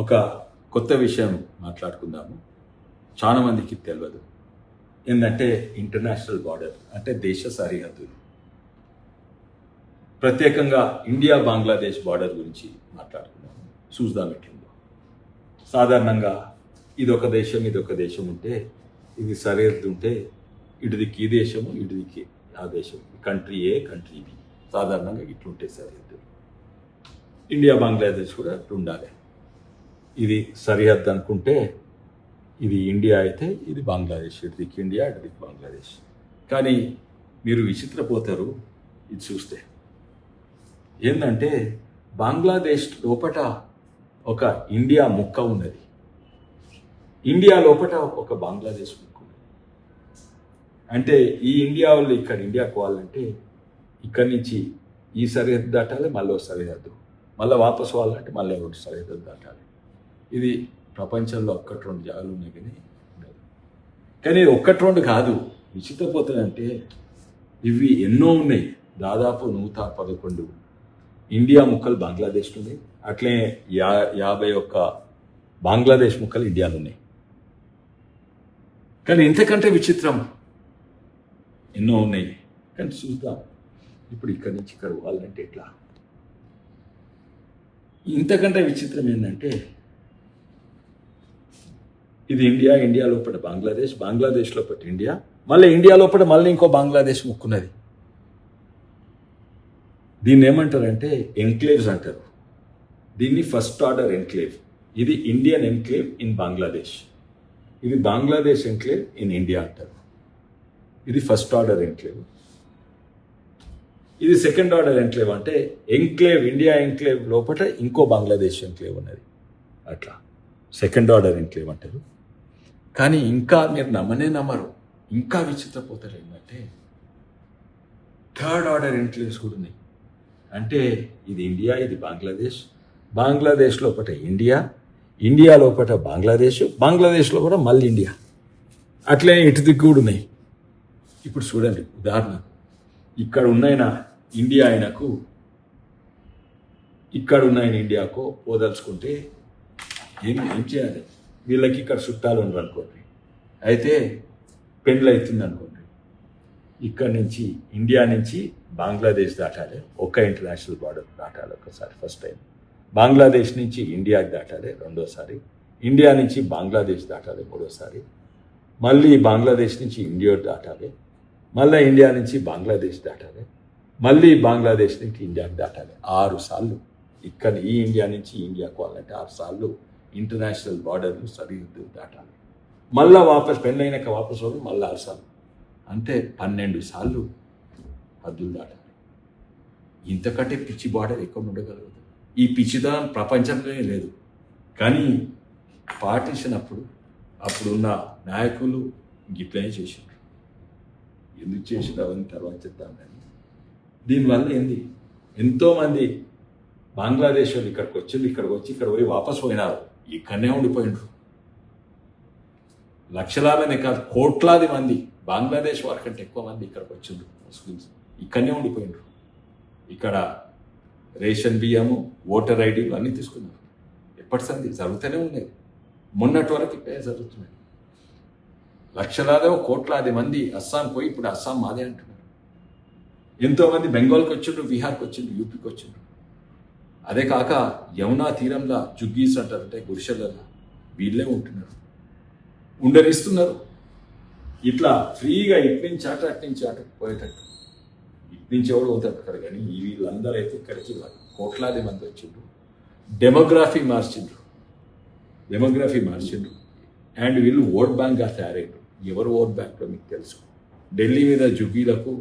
ఒక కొత్త విషయం మాట్లాడుకుందాము. చాలా మందికి తెలియదు. ఏంటంటే ఇంటర్నేషనల్ బార్డర్ అంటే దేశ సరిహద్దులు. ప్రత్యేకంగా ఇండియా బంగ్లాదేశ్ బార్డర్ గురించి మాట్లాడుకుందాము. చూద్దాం ఎట్లుందో. సాధారణంగా ఇదొక దేశం ఉంటే, ఇది సరిహద్దు ఉంటే ఇటుదికి ఈ దేశము, ఇటుదికి ఆ దేశం, కంట్రీ ఏ కంట్రీ బి. సాధారణంగా ఇట్లుంటాయి సరిహద్దులు. ఇండియా బంగ్లాదేశ్ కూడా అట్లా ఉండాలి. ఇది సరిహద్దు అనుకుంటే ఇది ఇండియా అయితే ఇది బంగ్లాదేశ్, ఇటుదికి ఇండియా, ఇటుదికి బంగ్లాదేశ్. కానీ మీరు విచిత్రపోతారు ఇది చూస్తే. ఏంటంటే బంగ్లాదేశ్ లోపట ఒక ఇండియా ముక్క ఉన్నది, ఇండియా లోపట ఒక బంగ్లాదేశ్ ముక్క ఉన్నది. అంటే ఈ ఇండియా వాళ్ళు ఇక్కడ ఇండియాకు పోవాలంటే ఇక్కడి నుంచి ఈ సరిహద్దు దాటాలి, మళ్ళీ ఒక సరిహద్దు, మళ్ళీ వాపసు పోవాలంటే మళ్ళీ ఒకటి సరిహద్దు దాటాలి. ఇది ప్రపంచంలో ఒక్కటి రెండు జాగాలు ఉన్నాయి కానీ ఉండదు. కానీ ఒక్కటి రెండు కాదు. విచిత్రపోతుందంటే ఇవి ఎన్నో ఉన్నాయి. దాదాపు 111 ఇండియా ముక్కలు బంగ్లాదేశ్లో ఉన్నాయి. అట్లే 51 బంగ్లాదేశ్ ముక్కలు ఇండియాలో ఉన్నాయి. కానీ ఇంతకంటే విచిత్రం ఎన్నో ఉన్నాయి. కానీ చూద్దాం ఇప్పుడు ఇక్కడి నుంచి ఇక్కడ పోవాలంటే ఎట్లా. ఇంతకంటే విచిత్రం ఏంటంటే ఇది ఇండియా, ఇండియా లోపల బంగ్లాదేశ్, బంగ్లాదేశ్ లోపల ఇండియా, మళ్ళీ ఇండియా లోపల మళ్ళీ ఇంకో బంగ్లాదేశ్ ముక్కున్నది. దీన్ని ఏమంటారంటే ఎన్క్లేవ్స్ అంటారు. దీన్ని ఫస్ట్ ఆర్డర్ ఎన్క్లేవ్. ఇది ఇండియన్ ఎన్క్లేవ్ ఇన్ బంగ్లాదేశ్, ఇది బంగ్లాదేశ్ ఎన్క్లేవ్ ఇన్ ఇండియా అంటారు. ఇది ఫస్ట్ ఆర్డర్ ఎన్క్లేవ్. ఇది సెకండ్ ఆర్డర్ ఎన్క్లేవ్. అంటే ఎంక్లేవ్, ఇండియా ఎంక్లేవ్ లోపల ఇంకో బంగ్లాదేశ్ ఎంక్లేవ్ ఉన్నది. అట్లా సెకండ్ ఆర్డర్ ఎన్క్లేవ్ అంటారు. కానీ ఇంకా మీరు నమ్మరు, ఇంకా విచిత్రపోతారు. ఏంటంటే థర్డ్ ఆర్డర్ ఎన్క్లేవ్స్ కూడా ఉన్నాయి. అంటే ఇది ఇండియా, ఇది బంగ్లాదేశ్, బంగ్లాదేశ్ లోపల ఇండియా, ఇండియా లోపల బంగ్లాదేశ్, బంగ్లాదేశ్ లోపల మళ్ళీ ఇండియా. అట్లే ఇటు దిక్కు కూడా ఉన్నాయి. ఇప్పుడు చూడండి ఉదాహరణ, ఇక్కడ ఉన్నాయన ఇండియా ఆయనకు, ఇక్కడ ఉన్నాయన ఇండియాకు పోదలుచుకుంటే ఏం చేయాలి? వీళ్ళకి ఇక్కడ చుట్టాలు ఉండరు అనుకోండి, అయితే పెళ్ళి అవుతుంది అనుకోండి, ఇక్కడ నుంచి ఇండియా నుంచి బంగ్లాదేశ్ దాటాలి, ఒక్క ఇంటర్నేషనల్ బార్డర్ దాటాలి ఒకసారి ఫస్ట్ టైం. బంగ్లాదేశ్ నుంచి ఇండియాకి దాటాలి రెండోసారి, ఇండియా నుంచి బంగ్లాదేశ్ దాటాలి మూడోసారి, మళ్ళీ బంగ్లాదేశ్ నుంచి ఇండియా దాటాలి, మళ్ళీ ఇండియా నుంచి బంగ్లాదేశ్ దాటాలి, మళ్ళీ బంగ్లాదేశ్ నుంచి ఇండియాకి దాటాలి. 6 సార్లు ఇక్కడ ఈ ఇండియా నుంచి ఇండియాకు వాళ్ళంటే 6 సార్లు ఇంటర్నేషనల్ బార్డర్లు సరిహద్దు దాటాలి. మళ్ళీ వాపస్ పెళ్ళైనాక వాపస్ వాళ్ళు మళ్ళీ 6 సార్లు, అంటే 12 సార్లు హద్దులు దాటాలి. ఇంతకంటే పిచ్చి బార్డర్ ఎక్కడ ఉండగలదు? ఈ పిచ్చిదనం ప్రపంచంలోనే లేదు. కానీ పార్టీషన్ అప్పుడున్న నాయకులు గిట్లనే చేసిండ్రు. ఎందుకు చేసిండ్రు అవన్నీ తర్వాత చెప్తాం. కానీ దీనివల్ల ఏంది, ఎంతోమంది బంగ్లాదేశ్ వాళ్ళు ఇక్కడికి వచ్చి ఇక్కడ పోయి వాపస్ పోయినారు, ఇక్కడనే ఉండిపోయినరు. లక్షలాదనే కాదు, కోట్లాది మంది బంగ్లాదేశ్ వారి కంటే ఎక్కువ మంది ఇక్కడికి వచ్చిండ్రు. ముస్లిమ్స్ ఇక్కడనే ఉండిపోయినరు. ఇక్కడ రేషన్ బియ్యము, ఓటర్ ఐడీలు అన్నీ తీసుకున్నారు. ఎప్పటి సంది జరుగుతూనే ఉన్నాయి. మొన్నటి వరకు ఇప్పుడే జరుగుతున్నాయి. లక్షలాది కోట్లాది మంది అస్సాం పోయి ఇప్పుడు అస్సాం మాదే అంటున్నారు. ఎంతోమంది బెంగాల్కి వచ్చిండ్రు, బీహార్కి వచ్చిండ్రు, యూపీకి వచ్చిండ్రు. అదే కాక యమునా తీరంలో జుగ్గీస్ అంటారంటే గుడిసెలలో వీళ్ళే ఉంటున్నారు, ఉండనిస్తున్నారు. ఇట్లా ఫ్రీగా ఇట్నుంచి అటు పోయేటట్టు. ఇట్నుంచి ఎవడు పోతాడు అక్కడ. కానీ వీళ్ళందరూ అయితే ఇక్కడికి కోట్లాది మంది వచ్చిండ్రు. డెమోగ్రఫీ మార్చిండ్రు. అండ్ వీళ్ళు ఓట్ బ్యాంక్గా తయారైండ్రు. ఎవరు ఓట్ బ్యాంక్లో మీకు తెలుసు. ఢిల్లీ మీద జుగ్గీలకు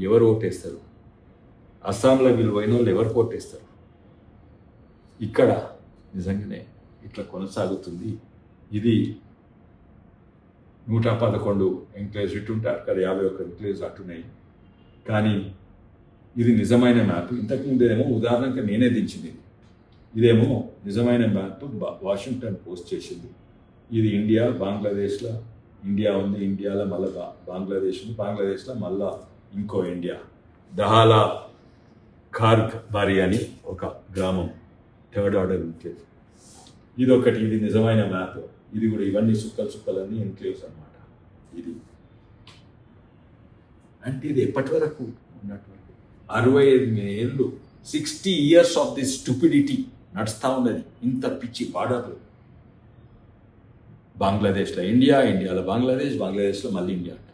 ఎవరు ఓటేస్తారు? అస్సాంలో వీళ్ళు పోయిన వాళ్ళు ఎవరు ఓటేస్తారు? ఇక్కడ నిజంగానే ఇట్లా కొనసాగుతుంది. ఇది 111 ఎంక్లేవ్స్ ఇటు ఉంటే అక్కడ 51 ఎంక్లేవ్స్ అట్టున్నాయి. కానీ ఇది నిజమైన మ్యాప్. ఇంతకుముందేమో ఉదాహరణకు నేనే దించింది. ఇదేమో నిజమైన మ్యాప్ వాషింగ్టన్ పోస్ట్ చేసింది. ఇది ఇండియా, బంగ్లాదేశ్లో ఇండియా ఉంది, ఇండియాలో మళ్ళీ బంగ్లాదేశ్ ఉంది, బంగ్లాదేశ్లో మళ్ళా ఇంకో ఇండియా. దహాలా ఖార్గ్ బారి అని ఒక గ్రామం, థర్డ్ ఆర్డర్ ఎంక్లేవ్. ఇది నిజమైన మ్యాప్. ఇది కూడా ఇవన్నీ సుక్కలన్నీ ఎన్క్లేవ్స్ అనమాట. ఇది అంటే ఇది ఎప్పటి వరకు ఉన్నటువంటి 65 ఏళ్ళు 60 years ఆఫ్ ది స్టూపిడిటీ నడుస్తూ ఉన్నది. ఇంత పిచ్చి బార్డర్లు. బంగ్లాదేశ్లో ఇండియా, ఇండియాలో బంగ్లాదేశ్, బంగ్లాదేశ్లో మళ్ళీ ఇండియా అంట.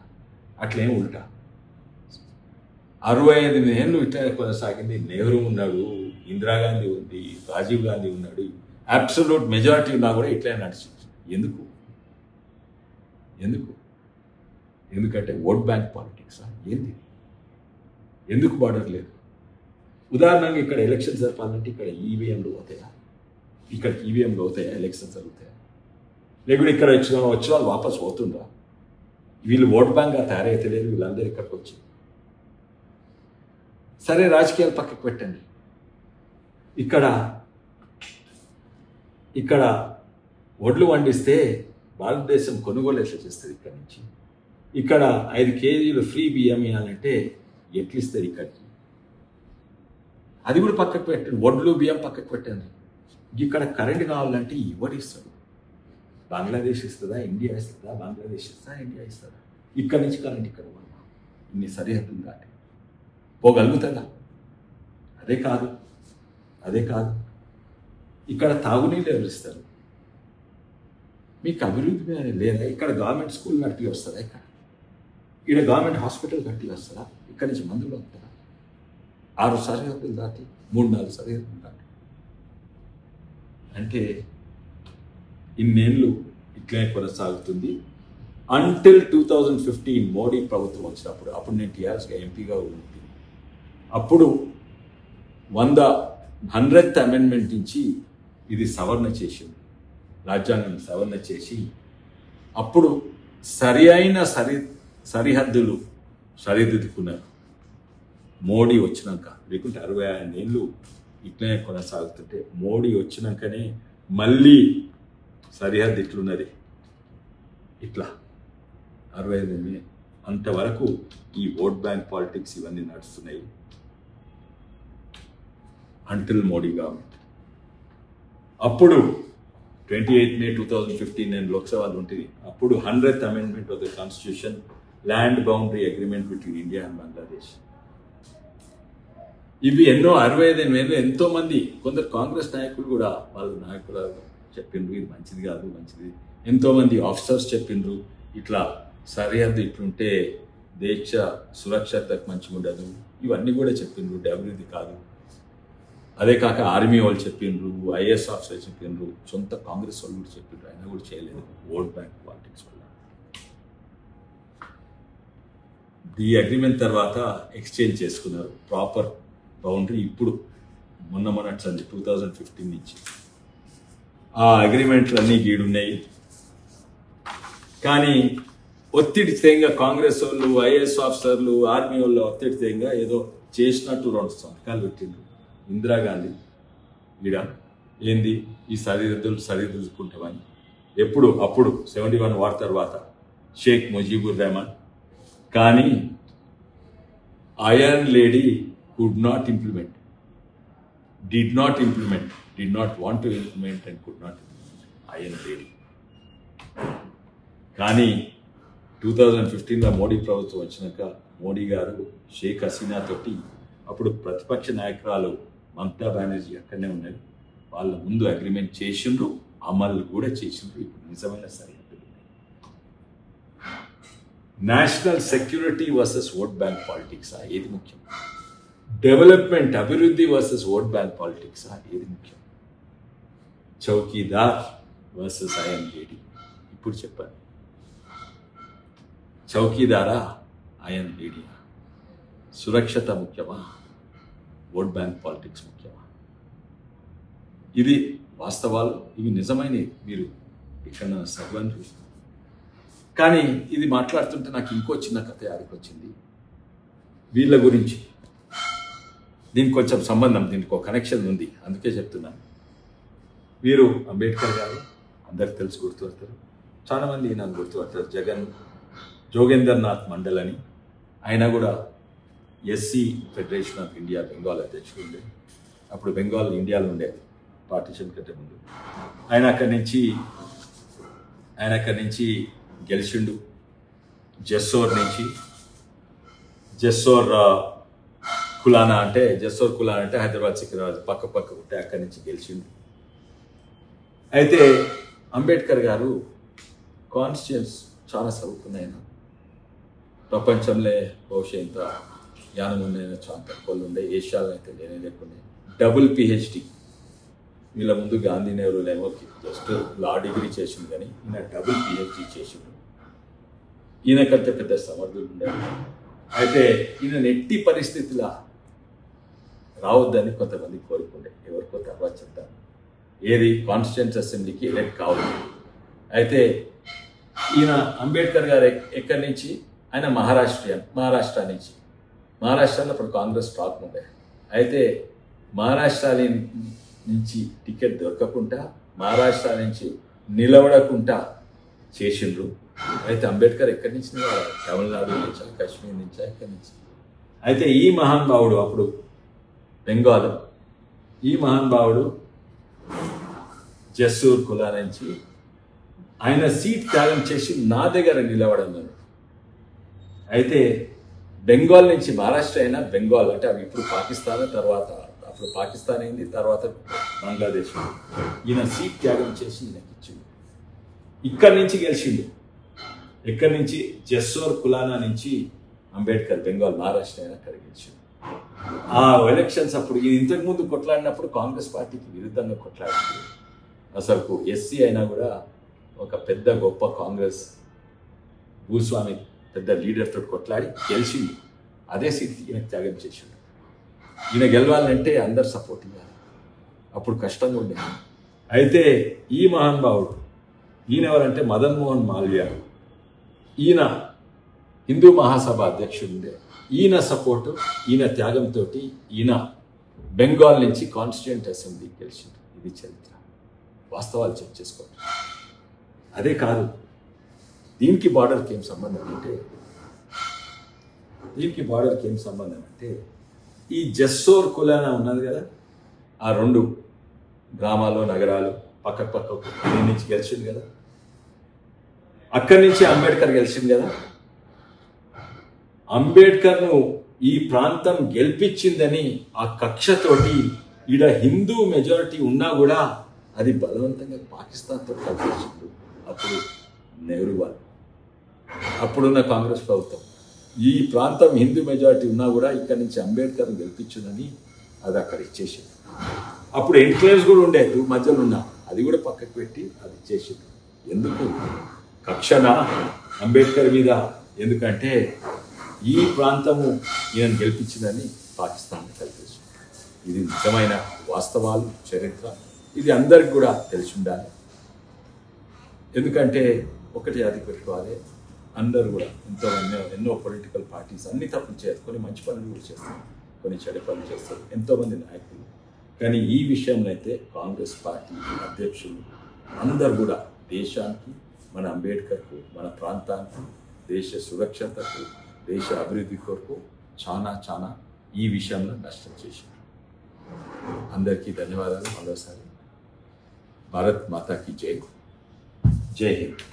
అట్లేం ఉల్టా 65 ఏళ్ళు ఇట్లా కొనసాగింది. నెహ్రూ ఉన్నాడు, ఇందిరాగాంధీ ఉంది, రాజీవ్ గాంధీ ఉన్నాడు. అబ్సల్యూట్ మెజారిటీ ఉన్నా కూడా ఇట్లా నడిచింది. ఎందుకు? ఎందుకంటే ఓట్ బ్యాంక్ పాలిటిక్స్. ఏంది? ఎందుకు బార్డర్ లేదు? ఉదాహరణగా ఇక్కడ ఎలక్షన్ జరపాలంటే ఇక్కడ ఈవీఎంలు అవుతాయా? ఇక్కడ ఈవీఎంలు అవుతాయా? ఎలక్షన్ జరుగుతాయా? లేకుంటే ఇక్కడ వచ్చిన వాళ్ళు వాపస్ పోతుండ్రా? వీళ్ళు ఓట్ బ్యాంక్గా తయారైతే లేదు. వీళ్ళందరూ ఇక్కడికి వచ్చి సరే రాజకీయాలు పక్కకు పెట్టండి. ఇక్కడ వడ్లు వండిస్తే భారతదేశం కొనుగోలు ఎట్లా చేస్తుంది? ఇక్కడ నుంచి ఇక్కడ 5 kgs ఫ్రీ బియ్యం ఇవ్వాలంటే ఎట్లు ఇస్తారు ఇక్కడికి? అది కూడా పక్కకు పెట్టండి. వడ్లు బియ్యం పక్కకు పెట్టండి. ఇక్కడ కరెంట్ కావాలంటే ఎవరు ఇస్తారు? బంగ్లాదేశ్ ఇస్తుందా? ఇండియా ఇస్తుందా? బంగ్లాదేశ్ ఇస్తుందా? ఇండియా ఇస్తుందా? ఇక్కడ నుంచి కరెంట్ ఇక్కడ ఇన్ని సరిహద్దులు దాటి పోగలుగుతుందా? అదే కాదు ఇక్కడ తాగునీళ్ళు ఎవరు ఇస్తారు? మీకు అభివృద్ధి లేదా? ఇక్కడ గవర్నమెంట్ స్కూల్ కట్టి వస్తుందా? ఇక్కడ గవర్నమెంట్ హాస్పిటల్ కట్టి వస్తుందా? ఇక్కడి నుంచి మందులు వస్తారా? 6 సరిహద్దులు దాటి 3-4 సరిహద్దులు దాటి అంటే ఇన్నేళ్ళు ఇట్లే కొనసాగుతుంది. అంటిల్ 2015 మోడీ ప్రభుత్వం వచ్చినప్పుడు, అప్పుడు నేను టీఆర్ఎస్గా ఎంపీగా ఉంటుంది. అప్పుడు 100th అమెండ్మెంట్ నుంచి ఇది సవరణ చేసింది. రాజ్యాంగం సవరణ చేసి అప్పుడు సరి అయిన సరిహద్దులు సరిదిద్దుకున్నారు మోడీ వచ్చినాక. లేకుంటే 65 ఏళ్ళు ఇట్లనే కొనసాగుతుంటే మోడీ వచ్చినాకనే మళ్ళీ సరిహద్దు ఇట్లున్నది. ఇట్లా 65 అంతవరకు ఈ ఓట్ బ్యాంక్ పాలిటిక్స్ ఇవన్నీ నడుస్తున్నాయి. Until Modi government. అప్పుడు 28 May 2015 నేను లోక్సభలో ఉంటుంది. అప్పుడు 100th amendment of the constitution, land boundary agreement between India and Bangladesh. ఇవి ఎన్నో 65 ఏళ్ళు ఎంతో మంది, కొందరు కాంగ్రెస్ నాయకులు కూడా వాళ్ళ నాయకులు చెప్పిండ్రు ఇది మంచిది కాదు, మంచిది. ఎంతో మంది ఆఫీసర్స్ చెప్పిండ్రు ఇట్లా సరిహద్దు ఇట్లుంటే దేశ సురక్షతకు మంచిగా ఉండదు. ఇవన్నీ కూడా చెప్పిండ్రు, అభివృద్ధి కాదు. అదే కాక ఆర్మీ వాళ్ళు చెప్పిండ్రు, ఐఏఎస్ ఆఫీసర్ చెప్పిండ్రు, సొంత కాంగ్రెస్ వాళ్ళు కూడా చెప్పిండ్రు. అయినా కూడా చేయలేదు. ఓట్ బ్యాంక్ పాలిటిక్స్ వల్ల. ఈ అగ్రిమెంట్ తర్వాత ఎక్స్చేంజ్ చేసుకున్నారు ప్రాపర్ బౌండరీ. ఇప్పుడు మొన్న 2015 నుంచి ఆ అగ్రిమెంట్లు అన్నీ గీడున్నాయి. కానీ ఒత్తిడి తేంగా కాంగ్రెస్ వాళ్ళు, ఐఏఎస్ ఆఫీసర్లు, ఆర్మీ వాళ్ళు ఒత్తిడి తేంగా ఏదో చేసినట్టు 2 సంతకాలు పెట్టిండ్రు. ఇందిరాగాంధీ ఈడ ఏంది ఈ సరిదిద్దుకుంటామని. అప్పుడు 71 వార్ తర్వాత షేక్ ముజీబుర్ రెహమాన్. కానీ iron lady could not implement, did not want to implement and could not implement. Iron lady. కానీ 2015లో మోడీ ప్రభుత్వం వచ్చినాక మోడీ గారు షేక్ హసీనా తోటి, అప్పుడు ప్రతిపక్ష నాయకురాలు మమతా బెనర్జీ అక్కడనే ఉన్నది, వాళ్ళ ముందు అగ్రిమెంట్ చేసిండ్రు, అమలు కూడా చేసిండ్రు. ఇప్పుడు నిజమైన సరిహద్దులు. National security versus vote bank politics ఏది ముఖ్యం? డెవలప్మెంట్, అభివృద్ధి వర్సెస్ ఓట్ బ్యాంక్ పాలిటిక్స్ ఏది ముఖ్యం? చౌకీదార్ వర్సెస్ ఐఎన్ లేడీ. ఇప్పుడు చెప్పండి, చౌకీదారా ఐఎన్ లేడీ? సురక్షత ముఖ్యమా? ఓట్ బ్యాంక్ పాలిటిక్స్ ముఖ్యమా? ఇది వాస్తవాలు, ఇవి నిజమైనవి. మీరు ఇక్కడ సర్వన్ చూస్తారు. కానీ ఇది మాట్లాడుతుంటే నాకు ఇంకో చిన్న కథ ఆడికొచ్చింది వీళ్ళ గురించి. దీనికి కొంచెం సంబంధం, దీనికి ఒక కనెక్షన్ ఉంది, అందుకే చెప్తున్నాను. వీరు అంబేద్కర్ గారు అందరికి తెలిసి గుర్తుపడతారు, చాలామంది నన్ను గుర్తుపడతారు. జోగేంద్రనాథ్ మండల్ అని. ఆయన కూడా SC federation of India Bengal అధ్యక్షుడు ఉండేది. అప్పుడు బెంగాల్ ఇండియాలో ఉండేది. పార్టీషన్ కంటే ముందు. ఆయన అక్కడి నుంచి గెలిచిండు. జెస్సోర్ నుంచి. జెస్సోర్ కులానా అంటే హైదరాబాద్ సికింద్రాబాద్ పక్క ఉంటే అక్కడి నుంచి గెలిచిండు. అయితే అంబేద్కర్ గారు కాన్స్టిట్యూన్స్ చాలా చదువుకున్నాయన. ప్రపంచంలో బహుశా ఇంత జ్ఞానం ఉన్నాయన చాలా తక్కువ ఉండే. ఏషియాలో అయితే నేనే లేకుండా డబుల్ పిహెచ్డి. వీళ్ళ ముందు గాంధీ నెహ్రూలేమో జస్ట్ లా డిగ్రీ చేసిండు, కానీ ఈయన డబుల్ పిహెచ్డి చేసిండు. ఈయనకంటే పెద్ద సమర్థులు ఉండేది. అయితే ఈయన ఎట్టి పరిస్థితుల రావద్దని కొంతమంది కోరుకుండే. ఎవరికో తర్వాత చెప్తాను. ఏది కాన్స్టిట్యూన్స్ అసెంబ్లీకి ఎలక్ట్ కావద్దు. అయితే ఈయన అంబేద్కర్ గారు ఎక్కడి నుంచి, ఆయన మహారాష్ట్ర నుంచి. మహారాష్ట్రలో అప్పుడు కాంగ్రెస్ టాప్ ఉండే. అయితే మహారాష్ట్ర నుంచి టికెట్ దొరకకుండా, మహారాష్ట్ర నుంచి నిలబడకుండా చేసిండ్రు. అయితే అంబేద్కర్ ఎక్కడి నుంచి, తమిళనాడు నుంచా, కాశ్మీర్ నుంచా, ఎక్కడి నుంచి. అయితే ఈ మహానుభావుడు అప్పుడు బెంగాల్, ఈ మహానుభావుడు జెస్సూర్ కులా నుంచి ఆయన సీట్ త్యాగం చేసి నా దగ్గర నిలబడన్నాడు. అయితే బెంగాల్ నుంచి మహారాష్ట్ర అయినా బెంగాల్ అంటే అవి ఇప్పుడు పాకిస్తాన్, తర్వాత అప్పుడు పాకిస్తాన్ అయింది, తర్వాత బంగ్లాదేశ్. ఈయన సీట్ త్యాగం చేసి ఈయనకి ఇచ్చిండు. ఇక్కడి నుంచి గెలిచిండు. ఎక్కడి నుంచి? జెస్సోర్ కులానా నుంచి అంబేద్కర్ బెంగాల్, మహారాష్ట్ర అయినా అక్కడ గెలిచిండు. ఆ ఎలక్షన్స్ అప్పుడు ఈయన ఇంతకుముందు కొట్లాడినప్పుడు కాంగ్రెస్ పార్టీకి విరుద్ధంగా కొట్లాడింది. అసలు ఎస్సీ అయినా కూడా ఒక పెద్ద గొప్ప కాంగ్రెస్ భూస్వామి పెద్ద లీడర్తో కొట్లాడి గెలిచింది. అదే సీట్ ఈయనకు త్యాగం చేసిండు. ఈయన గెలవాలంటే అందరు సపోర్ట్ ఇవ్వాలి. అప్పుడు కష్టంగా ఉండేది. అయితే ఈ మహానుభావుడు ఈయన ఎవరంటే మదన్ మోహన్ మాల్వియా. ఈయన హిందూ మహాసభ అధ్యక్షుడు ఉండే. ఈయన సపోర్టు, ఈయన త్యాగంతో ఈయన బెంగాల్ నుంచి కాన్స్టిట్యూంట్ అసెంబ్లీ గెలిచిండు. ఇది చరిత్ర. వాస్తవాలు చెక్ చేసుకోండి. అదే కాదు, దీనికి బార్డర్కి ఏం సంబంధం అంటే ఈ జెస్సోర్ కులానా ఉన్నది కదా, ఆ రెండు గ్రామాలు నగరాలు పక్కకు దీని నుంచి గెలిచింది కదా, అక్కడి నుంచి అంబేద్కర్ గెలిచింది కదా. అంబేద్కర్ను ఈ ప్రాంతం గెలిపించిందని ఆ కక్షతోటి ఈడ హిందూ మెజారిటీ ఉన్నా కూడా అది బలవంతంగా పాకిస్తాన్తో కలిసిండు. అప్పుడు నెహ్రూ వాళ్ళు, అప్పుడున్న కాంగ్రెస్ ప్రభుత్వం ఈ ప్రాంతం హిందూ మెజారిటీ ఉన్నా కూడా ఇక్కడి నుంచి అంబేద్కర్ని గెలిపించిందని అది అక్కడ ఇచ్చేసింది. అప్పుడు ఎన్క్లేవ్స్ కూడా ఉండేది మధ్యలో ఉన్నా, అది కూడా పక్కకు పెట్టి అది ఇచ్చేసింది. ఎందుకు? కక్షణ అంబేద్కర్ మీద. ఎందుకంటే ఈ ప్రాంతము ఈయన గెలిపించిందని పాకిస్తాన్ కలిపేసింది. ఇది నిజమైన వాస్తవాలు, చరిత్ర. ఇది అందరికి కూడా తెలిసి ఉండాలి. ఎందుకంటే ఒకటి అది పెట్టుకోవాలి, అందరూ కూడా ఎన్నో పొలిటికల్ పార్టీస్ అన్ని తప్పులు చేస్తారు. కొన్ని మంచి పనులు కూడా చేస్తారు, కొన్ని చెడు పనులు చేస్తారు, ఎంతోమంది నాయకులు. కానీ ఈ విషయంలో అయితే కాంగ్రెస్ పార్టీ అధ్యక్షులు అందరు కూడా దేశానికి, మన అంబేద్కర్కు, మన ప్రాంతానికి, దేశ సురక్షతకు, దేశ అభివృద్ధి కొరకు చాలా ఈ విషయంలో నష్టం చేశారు. అందరికీ ధన్యవాదాలు. మరోసారి భారత్ మాతాకి జై. జై హింద్.